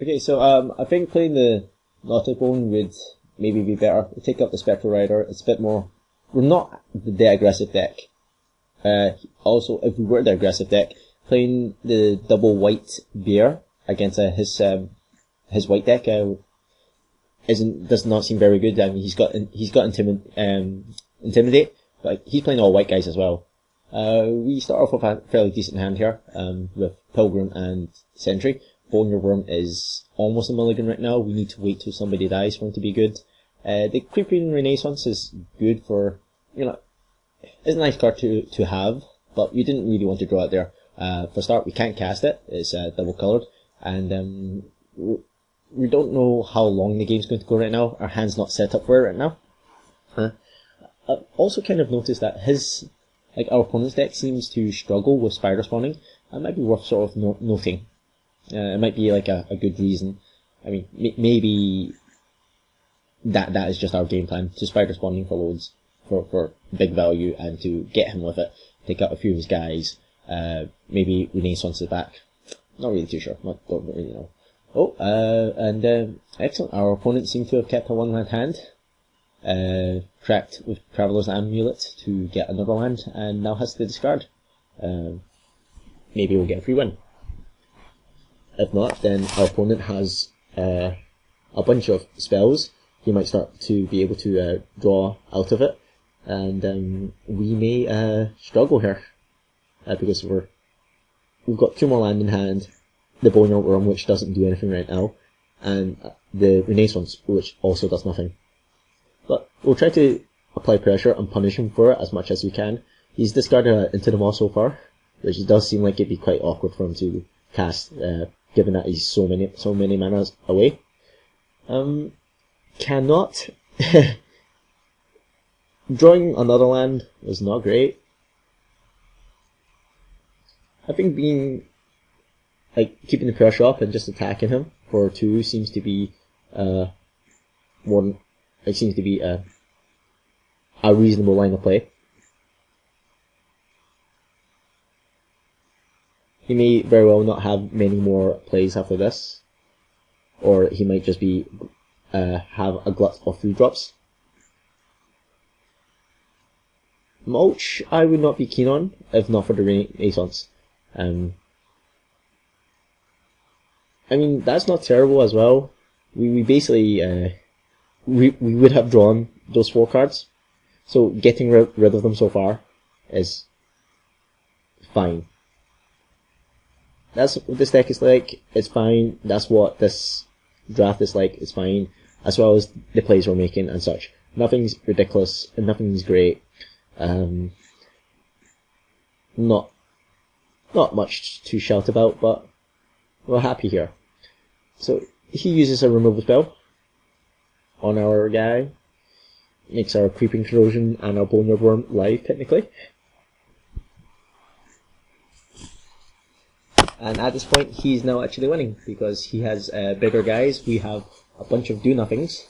Okay, so I think playing the Nautibone would maybe be better. Take up the Spectral Rider. It's a bit more. We're not the aggressive deck. Also, if we were the aggressive deck, playing the double white bear against his white deck does not seem very good. I mean, he's got intimidate, but he's playing all white guys as well. We start off with a fairly decent hand here, with Pilgrim and Sentry. Boneyard Worm is almost a mulligan right now. We need to wait till somebody dies for him to be good. The Creeping Renaissance is good for, it's a nice card to have, but we didn't really want to draw it there. For start, we can't cast it. It's double coloured, and we don't know how long the game's going to go right now. Our hand's not set up for it right now. I've also kind of noticed that our opponent's deck seems to struggle with spider spawning. That might be worth sort of noting. It might be like a good reason. I mean, maybe that is just our game plan, to spider spawning for loads, for big value, and to get him with it, take out a few of his guys, maybe Renaissance is back. Not really too sure, don't really know. Excellent, our opponent seemed to have kept a one-land hand, tracked with Traveller's Amulet to get another land, and now has to discard. Maybe we'll get a free win. If not, then our opponent has a bunch of spells. He might start to be able to draw out of it, and we may struggle here, because we've got 2 more land in hand, the Boneyard Worm, which doesn't do anything right now, and the Renaissance, which also does nothing. But we'll try to apply pressure and punish him for it as much as we can. He's discarded Into the Maw so far, which does seem like it'd be quite awkward for him to cast, given that he's so many manas away. Cannot. Drawing another land was not great. I think keeping the pressure up and just attacking him for 2 seems to be a reasonable line of play. He may very well not have many more plays after this, or he might just be have a glut of food drops. Mulch I would not be keen on, if not for the Renaissance. I mean, that's not terrible as well. We basically we would have drawn those 4 cards, so getting rid of them so far is fine. That's what this deck is like, it's fine. That's what this draft is like, it's fine. As well as the plays we're making and such. Nothing's ridiculous, and nothing's great. Not much to shout about, but we're happy here. So, he uses a removal spell on our guy. Makes our Creeping Corrosion and our Boneyard Worm live, technically. And at this point, he's now actually winning, because he has bigger guys. We have a bunch of do-nothings.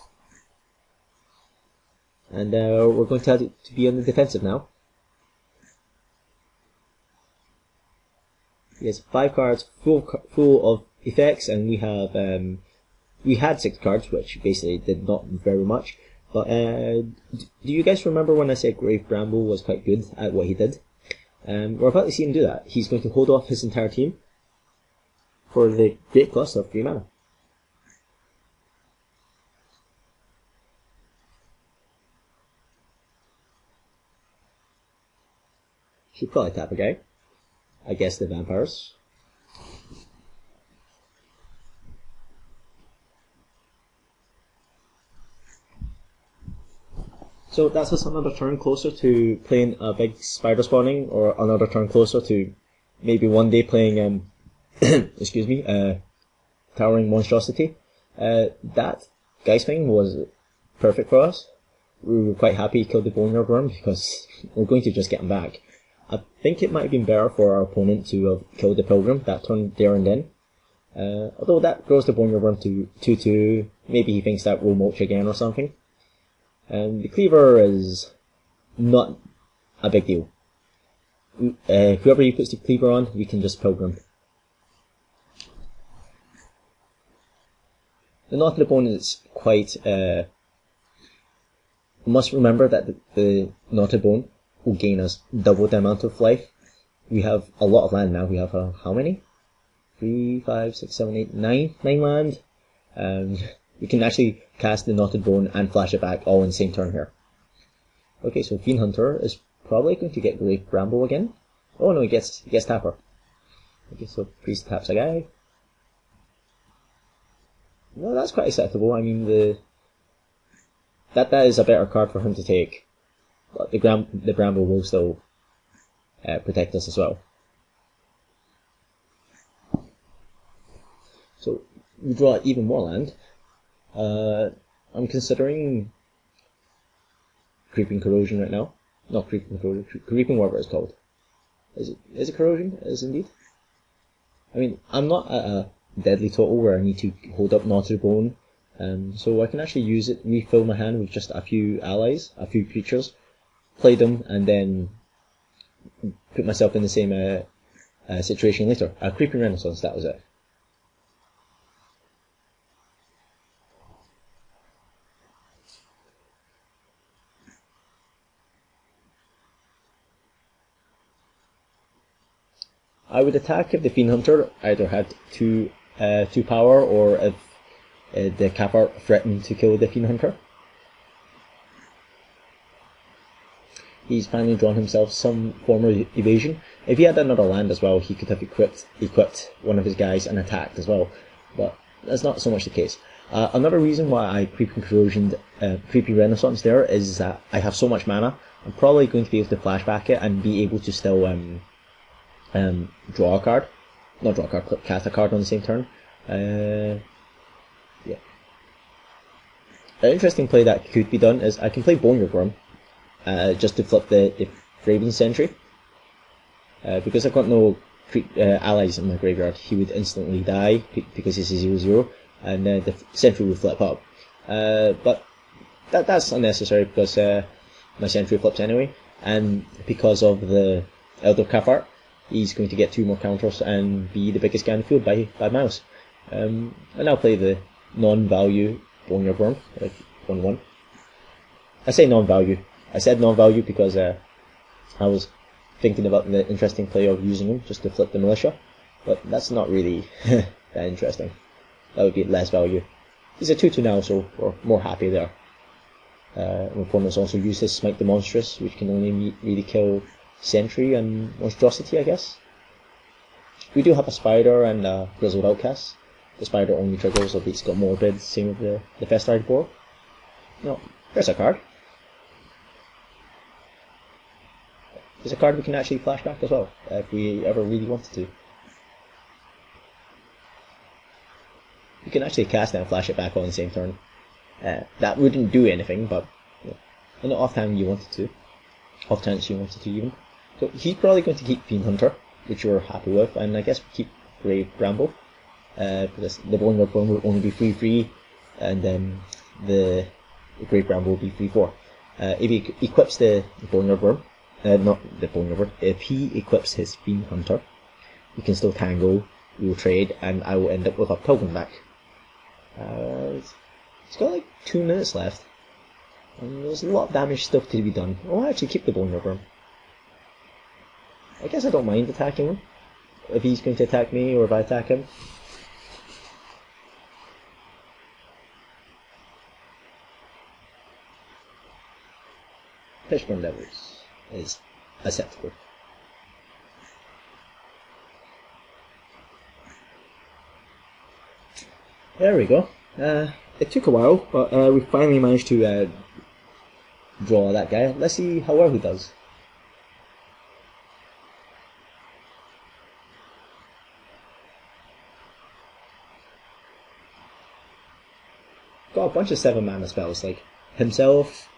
And we're going to have to be on the defensive now. He has 5 cards full of effects, and we had 6 cards, which basically did not very much. But do you guys remember when I said Grave Bramble was quite good at what he did? We're about to see him do that. He's going to hold off his entire team for the great cost of 3 mana. Should probably tap a guy. I guess the vampires. So that's us another turn closer to playing a big spider spawning, or another turn closer to maybe one day playing excuse me, Towering Monstrosity. That Geistwing was perfect for us. We were quite happy he killed the Boneyard Worm, because we're going to just get him back. I think it might have been better for our opponent to have killed the Pilgrim that turn there and then. Although that grows the Boneyard Worm to 2-2, maybe he thinks that we'll mulch again or something. The Cleaver is not a big deal. Whoever he puts the Cleaver on, we can just Pilgrim. The Knot to the Bone is quite... we must remember that the Knot to the Bone will gain us double the amount of life. We have a lot of land now. We have how many? 3, 5, 6, 7, 8, 9 land. We can actually cast the Knotted Bone and flash it back all in the same turn here. Okay, so Fiend Hunter is probably going to get Great Bramble again. Oh no, he gets Tapper. Okay, so Priest taps a guy. Well, that's quite acceptable. I mean, that is a better card for him to take. But the Bramble will still protect us as well. So we draw even more land. I'm considering Creeping Corrosion right now. Not Creeping Corrosion, Creeping whatever it's called. Is it Corrosion? It is indeed. I mean, I'm not at a deadly total where I need to hold up Knot to the Bone, so I can actually use it, refill my hand with just a few allies, a few creatures, play them, and then put myself in the same situation later. Creeping Renaissance, that was it. I would attack if the Fiend Hunter either had 2 power, or if the Kappa threatened to kill the Fiend Hunter. He's finally drawn himself some form of evasion. If he had another land as well, he could have equipped one of his guys and attacked as well, but that's not so much the case. Another reason why I Creeping Corrosion, Creeping Renaissance there is that I have so much mana, I'm probably going to be able to flashback it and be able to still draw a card. Not draw a card, cast a card on the same turn. Yeah. An interesting play that could be done is I can play Boneyard Worm, just to flip the Raven Sentry. Because I've got no allies in my graveyard, he would instantly die because he's a 0/0, and the Sentry would flip up. But that's unnecessary because my Sentry flips anyway, and because of the Elder Cathart, he's going to get 2 more counters and be the biggest guy in the field by mouse. And I'll play the non-value Boneyard Worm, like 1/1. I say non-value. I said non-value because I was thinking about the interesting play of using him just to flip the Militia, but that's not really that interesting. That would be less value. He's a 2/2 now, so we're more happy there. My opponent's also used his Smite the Monstrous, which can only really kill Sentry and Monstrosity, I guess. We do have a Spider and a Grizzled Outcast. The Spider only triggers a Beast Got Morbid, same with the Festard board. No, there's a card. There's a card we can actually flash back as well, if we ever really wanted to. You can actually cast it and flash it back on the same turn. That wouldn't do anything, but you know, in the off time you wanted to. Off chance you wanted to even. So he's probably going to keep Fiend Hunter, which we're happy with, and I guess we keep Great Bramble, because the Boneyard Worm will only be 3/3, and then the Great Bramble will be 3/4. If he equips the Boneyard Worm, not the Boneyard Worm, if he equips his Fiend Hunter, we can still tangle, we will trade, and I will end up with a Pilgrim back. It's got like 2 minutes left. And there's a lot of damage still to be done. I'll actually keep the Boneyard Worm. I guess I don't mind attacking him, if he's going to attack me or if I attack him. Fishburne Devils is acceptable. There we go. It took a while, but we finally managed to draw that guy. Let's see how well he does. Got a bunch of 7-mana spells, like himself,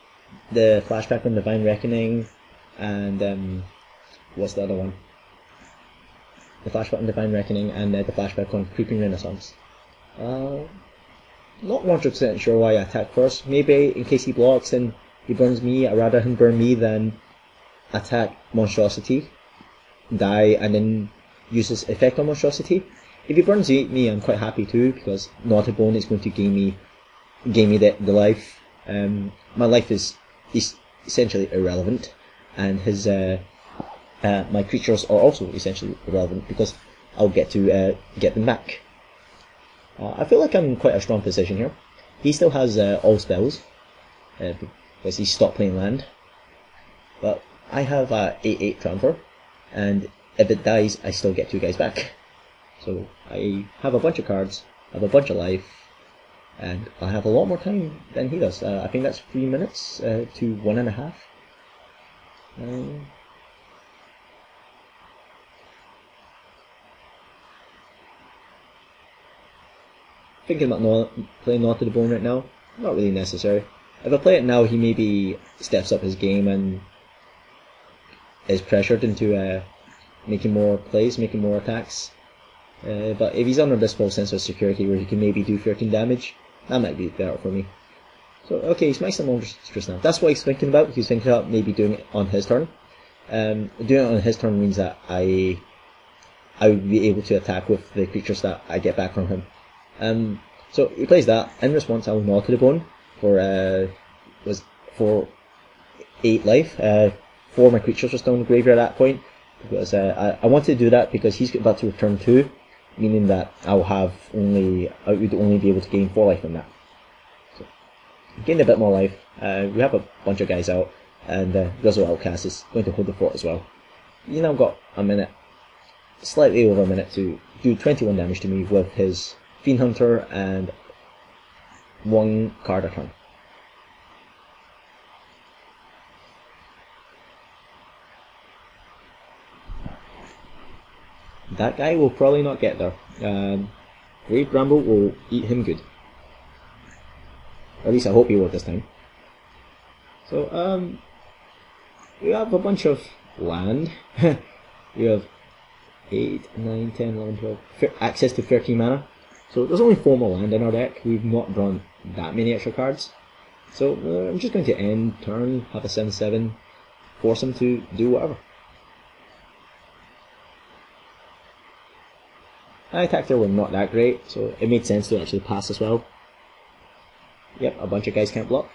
the flashback on Divine Reckoning, and what's the other one? The flashback on Divine Reckoning and the flashback on Creeping Renaissance. Not 100% sure why I attack first. Maybe in case he blocks and he burns me, I'd rather him burn me than attack Monstrosity, die, and then use his effect on Monstrosity. if he burns me, I'm quite happy too, because Knotted Bone is going to gain me the life. My life is essentially irrelevant, and his my creatures are also essentially irrelevant because I'll get to get them back. I feel like I'm in quite a strong position here. He still has all spells because he stopped playing land, but I have 8/8 transfer, and if it dies, I still get 2 guys back. So I have a bunch of cards, I have a bunch of life, and I have a lot more time than he does. I think that's 3 minutes to 1.5. Thinking about playing Knotted Bone right now, not really necessary. If I play it now, he maybe steps up his game and is pressured into making more plays, making more attacks. But if he's under this false sense of security where he can maybe do 13 damage, that might be better for me. So, okay, he's maxing monstrous now. That's what he's thinking about. He's thinking about maybe doing it on his turn. Doing it on his turn means that I would be able to attack with the creatures that I get back from him. So he plays that. In response, I will Gnaw to the Bone for 8 life. 4 of my creatures are still in the graveyard at that point, because I wanted to do that because he's about to return 2, meaning that I would only be able to gain 4 life from that. So gained a bit more life. We have a bunch of guys out, and Guzzle Outcast is going to hold the fort as well. He's now got a minute, slightly over a minute, to do 21 damage to me with his Fiend Hunter and 1 card a turn. That guy will probably not get there. Grave Bramble will eat him good. At least I hope he will this time. So, we have a bunch of land. We have 8, 9, 10, 11, 12, access to 13 mana. So there's only 4 more land in our deck. We've not drawn that many extra cards. So I'm just going to end turn, have a 7/7, force him to do whatever. My attack there were not that great, so it made sense to actually pass as well. Yep, a bunch of guys can't block.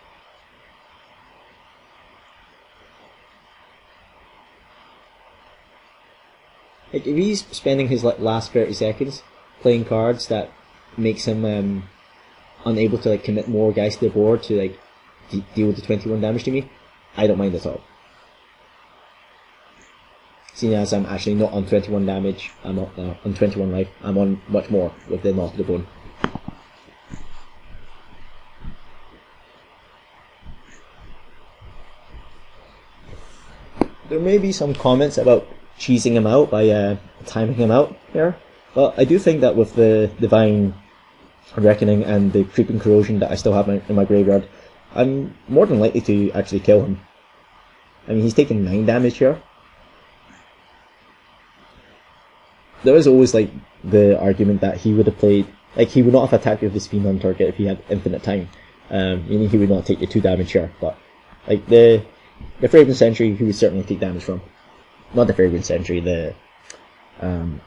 Like, if he's spending his last 30 seconds playing cards that makes him unable to commit more guys to the board to deal with the 21 damage to me, I don't mind at all. Seeing as I'm actually not on 21 damage, I'm not on 21 life, I'm on much more with the Gnaw to the Bone. There may be some comments about cheesing him out by timing him out here, but I do think that with the Divine Reckoning and the Creeping Corrosion that I still have in my graveyard, I'm more than likely to actually kill him. I mean, he's taking 9 damage here. There is always the argument that he would have played, he would not have attacked with his Fiend Hunter target if he had infinite time, meaning he would not take the 2 damage here. But the Fragrant Sentry, he would certainly take damage from. Not the Fragrant Sentry, the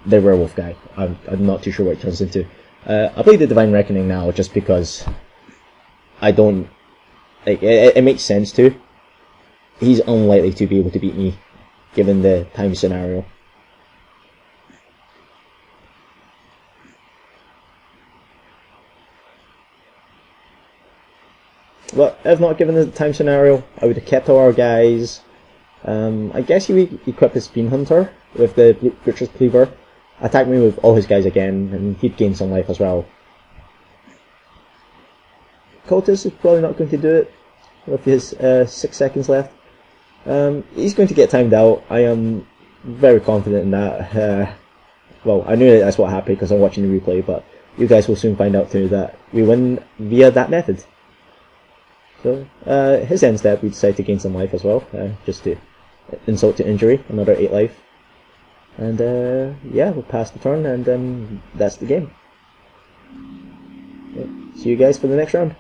werewolf guy. I'm not too sure what it turns into. I play the Divine Reckoning now just because I don't it makes sense to. He's unlikely to be able to beat me given the time scenario. But if not given the time scenario, I would have kept all our guys. I guess he would equip his Fiend Hunter with the Butcher's Cleaver, attack me with all his guys again, and he'd gain some life as well. Cultist is probably not going to do it with his 6 seconds left. He's going to get timed out. I am very confident in that. Well, I knew that's what happened because I'm watching the replay, but you guys will soon find out too that we win via that method. So, his end step, we decide to gain some life as well, just to insult to injury, another 8 life. And yeah, we'll pass the turn, and that's the game. Okay. See you guys for the next round.